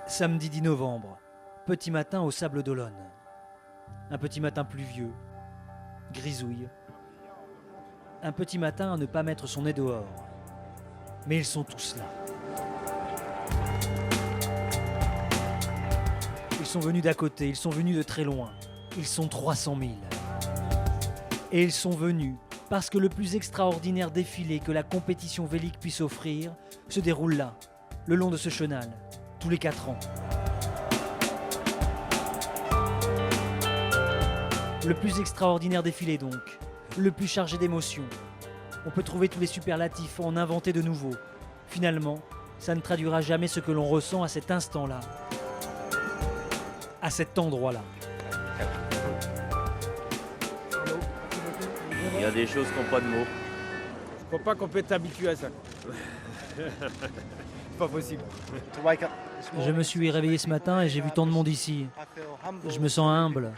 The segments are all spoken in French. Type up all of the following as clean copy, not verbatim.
Samedi 10 novembre, petit matin au Sable d'Olonne. Un petit matin pluvieux, grisouille. Un petit matin à ne pas mettre son nez dehors. Mais ils sont tous là. Ils sont venus d'à côté, ils sont venus de très loin. Ils sont 300 000. Et ils sont venus parce que le plus extraordinaire défilé que la compétition vélique puisse offrir se déroule là, le long de ce chenal, tous les 4 ans. Le plus extraordinaire défilé donc, le plus chargé d'émotions. On peut trouver tous les superlatifs, en inventer de nouveaux. Finalement, ça ne traduira jamais ce que l'on ressent à cet instant-là, à cet endroit-là. Il y a des choses qui n'ont pas de mots. Je crois pas qu'on peut être habitué à ça. Pas possible. Je me suis réveillé ce matin et j'ai vu tant de monde ici. Je me sens humble.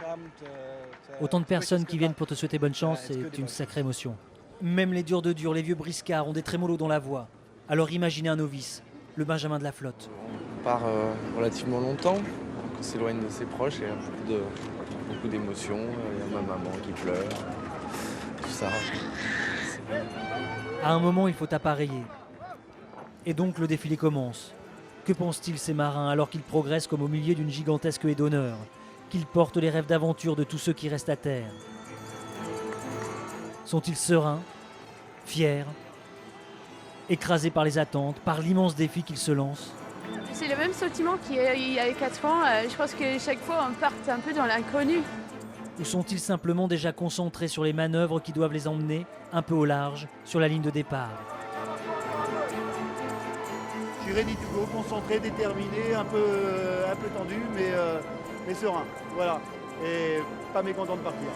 Autant de personnes qui viennent pour te souhaiter bonne chance, c'est une sacrée émotion. Même les durs de dur, les vieux briscards ont des trémolos dans la voix. Alors imaginez un novice, le Benjamin de la flotte. On part relativement longtemps, on s'éloigne de ses proches et il y a beaucoup d'émotions. Il y a ma maman qui pleure, tout ça. À un moment, il faut appareiller. Et donc le défilé commence. Que pensent-ils ces marins alors qu'ils progressent comme au milieu d'une gigantesque haie d'honneur, qu'ils portent les rêves d'aventure de tous ceux qui restent à terre? Sont-ils sereins, fiers, écrasés par les attentes, par l'immense défi qu'ils se lancent? C'est le même sentiment qu'il y a 4 ans. Je pense que chaque fois on part un peu dans l'inconnu. Ou sont-ils simplement déjà concentrés sur les manœuvres qui doivent les emmener un peu au large, sur la ligne de départ? Je suis ready to go, concentré, déterminé, un peu tendu, mais serein. Voilà. Et pas mécontent de partir.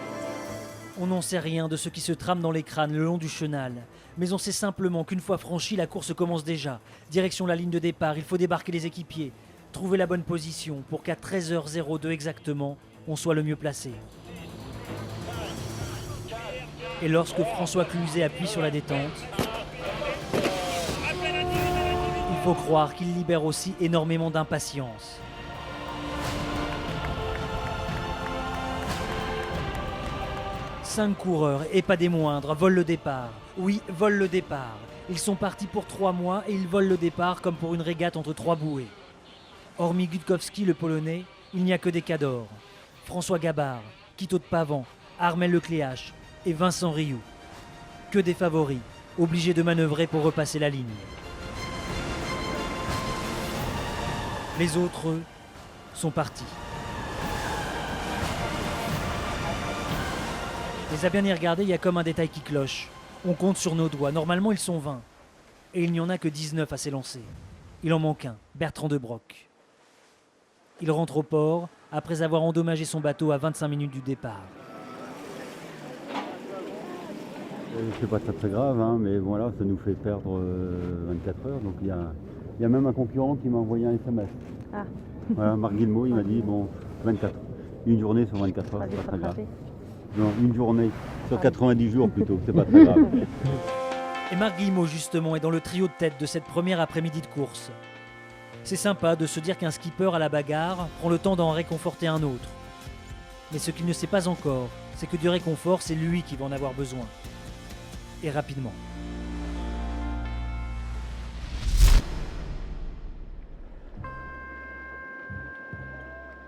On n'en sait rien de ce qui se trame dans les crânes le long du chenal. Mais on sait simplement qu'une fois franchi, la course commence déjà. Direction la ligne de départ, il faut débarquer les équipiers. Trouver la bonne position pour qu'à 13h02 exactement, on soit le mieux placé. Et lorsque François Cluzet appuie sur la détente, il faut croire qu'il libère aussi énormément d'impatience. Cinq coureurs, et pas des moindres, volent le départ. Oui, volent le départ. Ils sont partis pour 3 mois et ils volent le départ comme pour une régate entre 3 bouées. Hormis Gutkowski, le Polonais, il n'y a que des cadors. François Gabard, Quito de Pavan, Armel Lecléache et Vincent Rioux. Que des favoris, obligés de manœuvrer pour repasser la ligne. Les autres, eux, sont partis. Mais à bien y regarder, il y a comme un détail qui cloche. On compte sur nos doigts. Normalement, ils sont 20. Et il n'y en a que 19 à s'élancer. Il en manque un, Bertrand de Broc. Il rentre au port après avoir endommagé son bateau à 25 minutes du départ. C'est pas très grave, hein, mais voilà, ça nous fait perdre 24 heures. Donc il y a même un concurrent qui m'a envoyé un SMS. Ah. Voilà, Marc Guillemot, il m'a dit, bon, 24. Une journée sur 24 heures, c'est pas très grave. Non, une journée sur 90 jours plutôt, c'est pas très grave. Et Marc Guillemot, justement, est dans le trio de tête de cette première après-midi de course. C'est sympa de se dire qu'un skipper à la bagarre prend le temps d'en réconforter un autre. Mais ce qu'il ne sait pas encore, c'est que du réconfort, c'est lui qui va en avoir besoin. Et rapidement.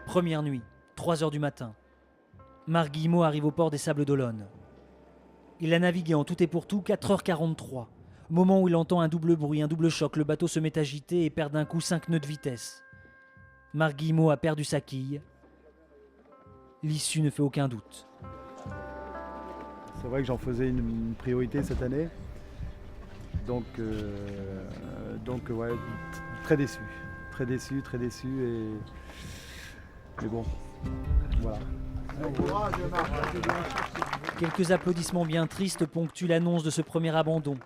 Première nuit, 3h du matin. Marc Guillemot arrive au port des Sables d'Olonne. Il a navigué en tout et pour tout 4h43. Moment où il entend un double bruit, un double choc, le bateau se met à agiter et perd d'un coup 5 nœuds de vitesse. Marc Guillemot a perdu sa quille. L'issue ne fait aucun doute. C'est vrai que j'en faisais une priorité cette année. Donc ouais, très déçu. Très déçu. Mais bon, voilà. Quelques applaudissements bien tristes ponctuent l'annonce de ce premier abandon.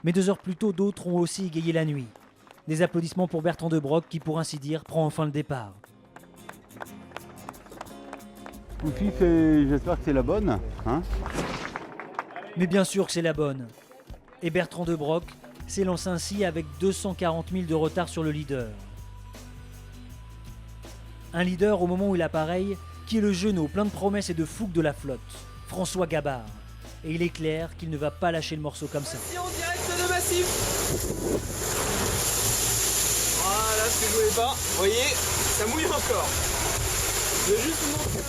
Mais 2 heures plus tôt, d'autres ont aussi égayé la nuit. Des applaudissements pour Bertrand de Broc qui, pour ainsi dire, prend enfin le départ. Poufi, j'espère que c'est la bonne, hein. Mais bien sûr que c'est la bonne. Et Bertrand de Broc s'élance ainsi avec 240 000 de retard sur le leader. Un leader au moment où il appareille, qui est le genou plein de promesses et de fougue de la flotte, François Gabard. Et il est clair qu'il ne va pas lâcher le morceau comme ça. En direct de Massif. Voilà ce que je voulais pas. Vous voyez, ça mouille encore. Je vais juste vous montrer.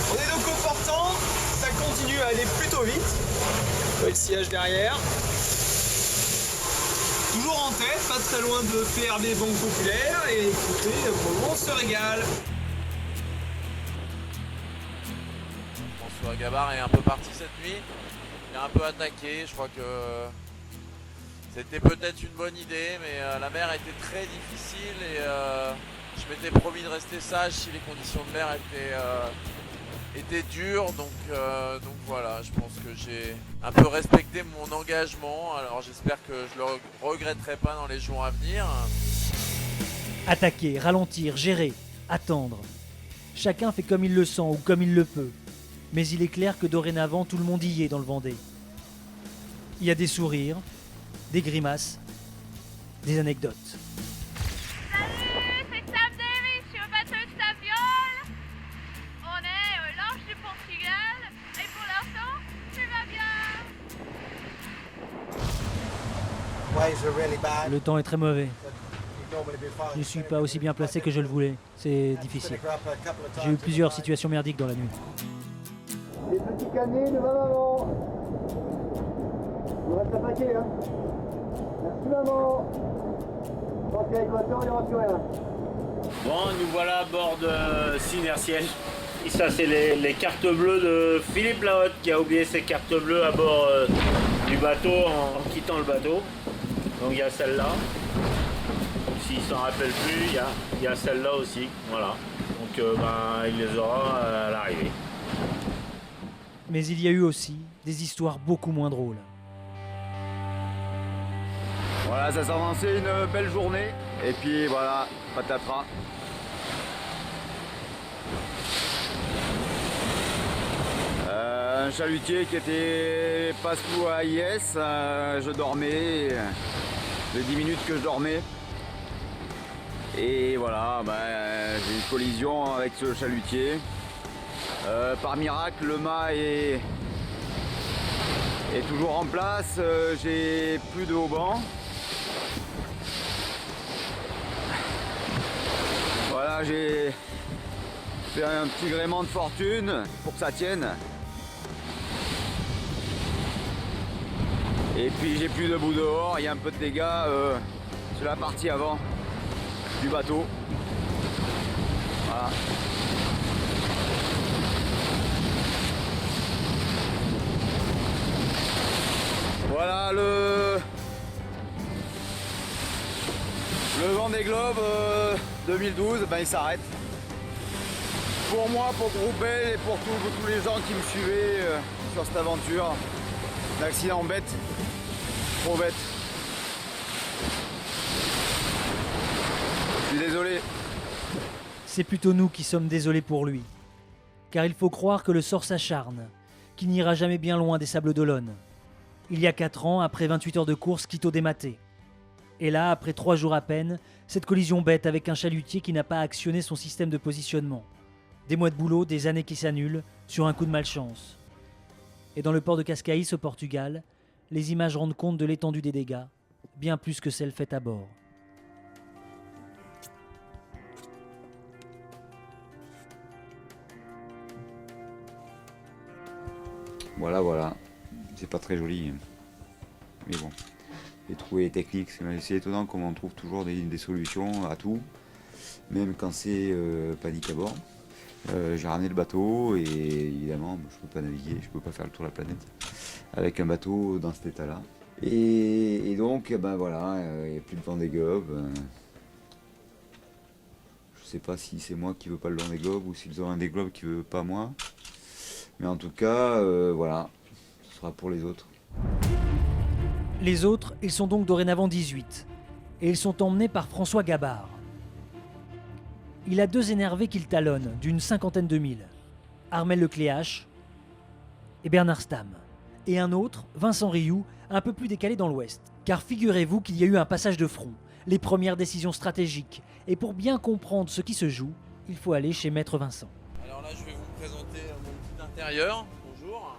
On est donc au portant. Ça continue à aller plutôt vite. Vous voyez le sillage derrière. Toujours en tête, pas très loin de PRB Banque Populaire. Et écoutez, pour le moment, on se régale. François Gabard est un peu parti cette nuit. Il a un peu attaqué. Je crois que c'était peut-être une bonne idée, mais la mer était très difficile et je m'étais promis de rester sage si les conditions de mer étaient dures. Donc voilà, je pense que j'ai un peu respecté mon engagement. Alors j'espère que je le regretterai pas dans les jours à venir. Attaquer, ralentir, gérer, attendre. Chacun fait comme il le sent ou comme il le peut. Mais il est clair que dorénavant, tout le monde y est dans le Vendée. Il y a des sourires, des grimaces, des anecdotes. Salut, c'est Sam Davis sur le bateau de Saviol. On est au large du Portugal et pour l'instant, tout va bien. Le temps est très mauvais. Je ne suis pas aussi bien placé que je le voulais. C'est difficile. J'ai eu plusieurs situations merdiques dans la nuit. Les petits canets de maman. On reste attaqué, hein. Merci maman. Je pense qu'à l'équateur, il n'y aura plus rien. Bon, nous voilà à bord de Synertiel. Et ça, c'est les cartes bleues de Philippe Lahotte qui a oublié ses cartes bleues à bord du bateau en quittant le bateau. Donc il y a celle-là. S'il s'en rappelle plus, il y a celle-là aussi. Voilà. Donc il les aura à l'arrivée. Mais il y a eu aussi des histoires beaucoup moins drôles. Voilà, ça s'est avancé une belle journée. Et puis voilà, patatras. Un chalutier qui était passe-flou à IS. Je dormais. Les 10 minutes que je dormais. Et voilà, j'ai eu une collision avec ce chalutier. Par miracle, le mât est toujours en place. J'ai plus de haubans. Voilà, j'ai fait un petit gréement de fortune pour que ça tienne. Et puis j'ai plus de bout dehors. Il y a un peu de dégâts sur la partie avant du bateau. Voilà. Voilà le Vendée Globe 2012, il s'arrête. Pour moi, pour Groupel et pour tous les gens qui me suivaient sur cette aventure. L'accident bête, trop bête. Je suis désolé. C'est plutôt nous qui sommes désolés pour lui. Car il faut croire que le sort s'acharne, qu'il n'ira jamais bien loin des Sables d'Olonne. Il y a 4 ans, après 28 heures de course, Quito dématé. Et là, après 3 jours à peine, cette collision bête avec un chalutier qui n'a pas actionné son système de positionnement. Des mois de boulot, des années qui s'annulent, sur un coup de malchance. Et dans le port de Cascaïs au Portugal, les images rendent compte de l'étendue des dégâts, bien plus que celles faites à bord. Voilà. C'est pas très joli. Mais bon. J'ai trouvé les techniques. C'est étonnant comment on trouve toujours des solutions à tout. Même quand c'est panique à bord. J'ai ramené le bateau et évidemment je peux pas naviguer, je peux pas faire le tour de la planète avec un bateau dans cet état là. Et donc voilà, il n'y a plus de Vendée Globe. Je sais pas si c'est moi qui veux pas le Vendée Globe ou si le Vendée Globe qui veut pas moi. Mais en tout cas, voilà, ce sera pour les autres. Les autres, ils sont donc dorénavant 18. Et ils sont emmenés par François Gabard. Il a 2 énervés qu'il talonne, d'une 50aine de milles. Armel Lecléache et Bernard Stamm. Et un autre, Vincent Rioux, un peu plus décalé dans l'ouest, Car figurez-vous qu'il y a eu un passage de front, les premières décisions stratégiques. Et pour bien comprendre ce qui se joue, il faut aller chez Maître Vincent. Alors là, je vais vous présenter mon petit intérieur. Bonjour.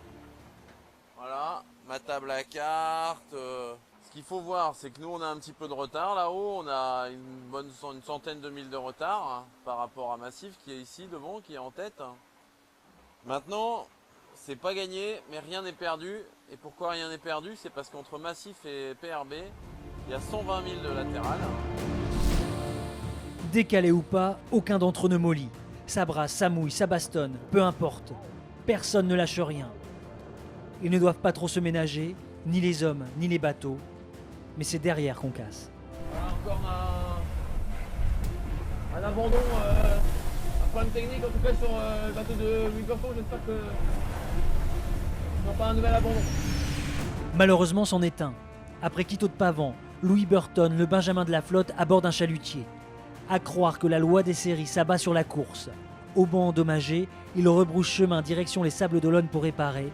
Voilà, ma table à cartes. Ce qu'il faut voir, c'est que nous, on a un petit peu de retard là-haut. On a une centaine de milles de retard par rapport à Massif qui est ici devant, qui est en tête. Maintenant, c'est pas gagné, mais rien n'est perdu. Et pourquoi rien n'est perdu? C'est parce qu'entre Massif et PRB, il y a 120 000 de latéral. Décalé ou pas, aucun d'entre eux ne mollit. Ça brasse, ça mouille, ça bastonne, peu importe. Personne ne lâche rien. Ils ne doivent pas trop se ménager, ni les hommes, ni les bateaux. Mais c'est derrière qu'on casse. Voilà, encore un abandon, un problème technique en tout cas sur le bateau de Wilberforce. J'espère que ce sera pas un nouvel abandon. Malheureusement, c'en est un. Après Quito de Pavan, Louis Burton, le Benjamin de la flotte, aborde un chalutier. À croire que la loi des séries s'abat sur la course. Au banc endommagé, il rebrousse chemin direction les Sables d'Olonne pour réparer,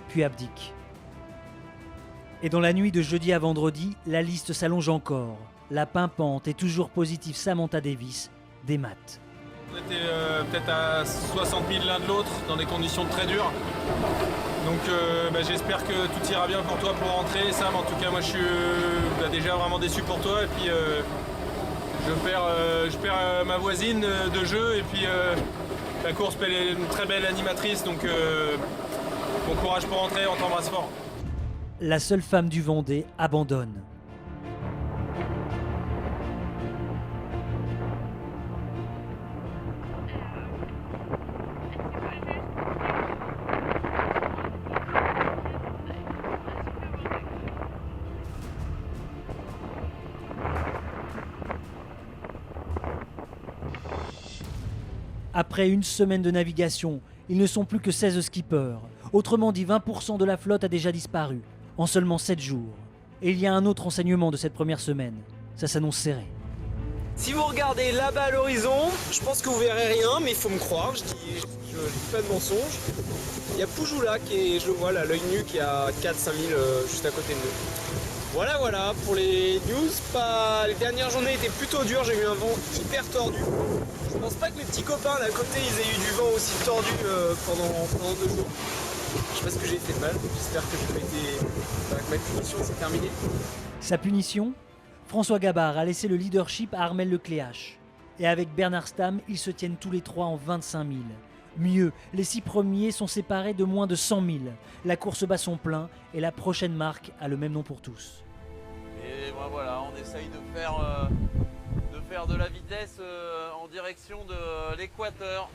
puis abdique. Et dans la nuit de jeudi à vendredi, la liste s'allonge encore. La pimpante et toujours positive Samantha Davis démate. On était peut-être à 60 000 l'un de l'autre dans des conditions très dures. Donc j'espère que tout ira bien pour toi pour rentrer, Sam. En tout cas, moi je suis déjà vraiment déçu pour toi. Et puis je perds ma voisine de jeu. Et puis la course, elle est une très belle animatrice. Donc bon courage pour rentrer, on t'embrasse fort. La seule femme du Vendée abandonne. Après une semaine de navigation, ils ne sont plus que 16 skippers. Autrement dit, 20% de la flotte a déjà disparu, en seulement 7 jours. Et il y a un autre enseignement de cette première semaine. Ça s'annonce serré. Si vous regardez là-bas à l'horizon, je pense que vous verrez rien, mais il faut me croire, je dis pas de mensonge. Il y a Poujoula qui est, je le vois là, l'œil nu, qui est à 4-5 000 juste à côté de nous. Voilà, pour les news, les dernières journées étaient plutôt dures, j'ai eu un vent hyper tordu. Je pense pas que mes petits copains là à côté ils aient eu du vent aussi tordu pendant 2 jours. Je sais pas ce que j'ai fait de mal, j'espère que ma punition s'est terminée. Sa punition? François Gabard a laissé le leadership à Armel Lecléache. Et avec Bernard Stamm, ils se tiennent tous les trois en 25 000. Mieux, les 6 premiers sont séparés de moins de 100 000. La course bat son plein et la prochaine marque a le même nom pour tous. Et voilà, on essaye de faire de la vitesse en direction de l'équateur.